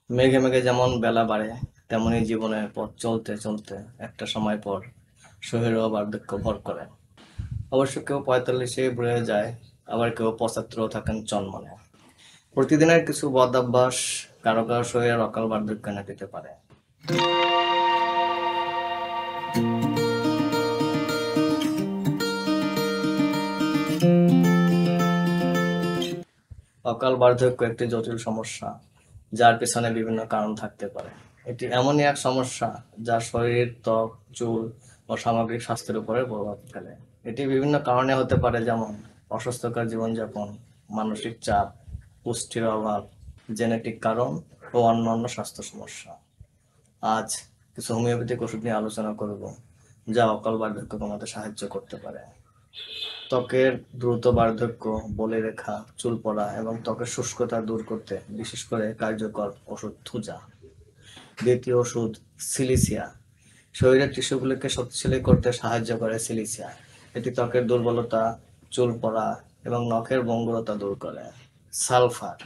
মেঘে মেঘে যেমন বেলা বাড়ে, তেমনি জীবনের পথ চলতে চলতে একটা সময় পর শরীরও বার্ধক্য ভর করে। অবশ্য কেউ 45-এ বুড়ে যায়, আবার কেউ 75-ও থাকেন চনমনে। প্রতিদিনের কিছু বদ অভ্যাস কারো কারো শরীরের অকাল বার্ধক্য এনে দিতে পারে। অকাল বার্ধক্য একটি জটিল সমস্যা, যার পেছনে বিভিন্ন কারণ থাকতে পারে। এটি এমনই এক সমস্যা যা শরীর, ত্বক, চুল ও সামগ্রিক স্বাস্থ্যের উপরে প্রভাব ফেলে। এটি বিভিন্ন কারণে হতে পারে, যেমন অস্বাস্থ্যকর জীবনযাপন, মানসিক চাপ, পুষ্টির অভাব, জেনেটিক কারণ ও অন্যান্য স্বাস্থ্য সমস্যা। আজ কিছু হোমিওপ্যাথিক ওষুধ নিয়ে আলোচনা করব, যা অকাল বার্ধক্য কমাতে সাহায্য করতে পারে। ত্বকের দ্রুত বার্ধক্য, বলিরেখা, চুল পড়া এবং ত্বকের শুষ্কতা দূর করতে বিশেষ করে কার্যকর ওষুধ থুজা। দ্বিতীয় ওষুধ সিলিসিয়া। শরীরের টিস্যুগুলিকে শক্তিশালী করতে সাহায্য করে সিলিসিয়া। এটি ত্বকের দুর্বলতা, চুল পড়া এবং নখের ভঙ্গুরতা দূর করে। সালফার।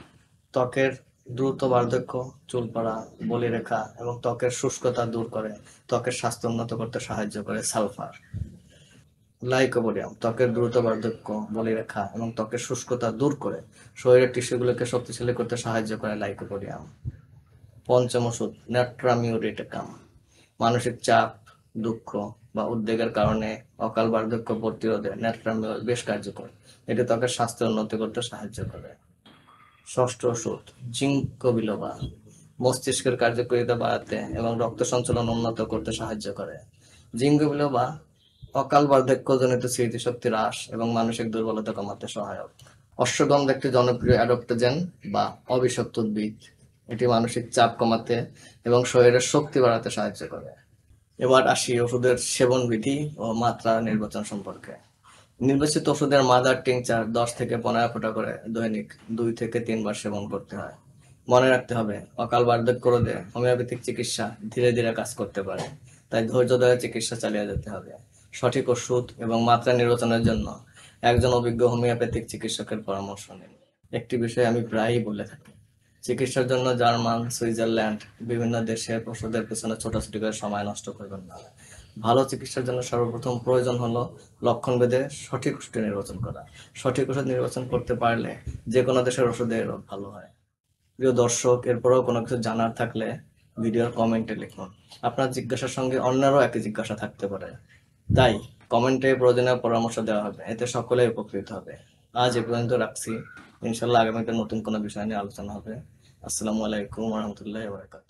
ত্বকের দ্রুত বার্ধক্য, চুল পড়া, বলিরেখা এবং ত্বকের শুষ্কতা দূর করে ত্বকের স্বাস্থ্য উন্নত করতে সাহায্য করে সালফার। লাইকোপোডিয়াম। ত্বকের দ্রুত বার্ধক্য, বলিরেখা এবং ত্বকের শুষ্কতা দূর করে শরীরের টিস্যুগুলোকে শক্তিশালী করতে সাহায্য করে লাইকোপোডিয়াম। পঞ্চম ওষুধ ন্যাট্রামিউরেটিকাম। মানসিক চাপ, দুঃখ বা উদ্বেগের কারণে অকাল বার্ধক্য প্রতিরোধে ন্যাট্রামিউর বেশ কার্যকর। এটি ত্বকের স্বাস্থ্যের উন্নতি করতে সাহায্য করে। ষষ্ঠ ওষুধ জিঙ্কো বিলোবা। মস্তিষ্কের কার্যকারিতা বাড়াতে এবং রক্ত সঞ্চালন উন্নত করতে সাহায্য করে। জিঙ্কো বিলোবা অকাল বার্ধক্যজনিত স্মৃতিশক্তি হ্রাস এবং মানসিক দুর্বলতা কমাতে সহায়ক। অশ্বগন্ধা একটি জনপ্রিয় অ্যাডাপ্টোজেন বা অবিষাক্ত উদ্ভিদ। এটি মানসিক চাপ কমাতে এবং শরীরের শক্তি বাড়াতে সাহায্য করে। এবার আসি ওষুধের সেবন বিধি ও মাত্রা নির্বাচন সম্পর্কে। নির্বাচিত ওষুধের মাদার টিংচার 10 থেকে 15 ফোঁটা করে দৈনিক 2 থেকে 3 বার সেবন করতে হয়। মনে রাখতে হবে, অকাল বার্ধক্য রোধে হোমিওপ্যাথিক চিকিৎসা ধীরে ধীরে কাজ করতে পারে, তাই ধৈর্য ধরে চিকিৎসা চালিয়ে যেতে হবে। সঠিক ওষুধ এবং মাত্রা নির্বাচনের জন্য একজন অভিজ্ঞ হোমিওপ্যাথিক চিকিৎসকের পরামর্শ নিন। একটি বিষয় আমি প্রায়ই বলে থাকি, চিকিৎসার জন্য জার্মান, সুইজারল্যান্ড, বিভিন্ন দেশের ওষুধের পেছনে ছোটাছুটি করে সময় নষ্ট করবেন না। ভালো চিকিৎসার জন্য সর্বপ্রথম প্রয়োজন হলো লক্ষণ ভেদে সঠিক ওষুধ নির্বাচন করা। সঠিক ওষুধ নির্বাচন করতে পারলে যে কোনো দেশের ওষুধে রোগ ভালো হয়। প্রিয় দর্শক, এরপরেও কোনো কিছু জানার থাকলে ভিডিওর কমেন্টে লিখুন। আপনার জিজ্ঞাসার সঙ্গে অন্যেরও একই জিজ্ঞাসা থাকতে পারে, তাই কমেন্টে প্রয়োজনীয় পরামর্শ দেওয়া হবে, এতে সকলেই উপকৃত হবে। আজ এ পর্যন্ত রাখছি। ইনশাল্লাহ আগামীতে নতুন কোনো বিষয় নিয়ে আলোচনা হবে। আসসালামু আলাইকুম ওয়া রাহমাতুল্লাহি ওয়া বারাকাতুহু।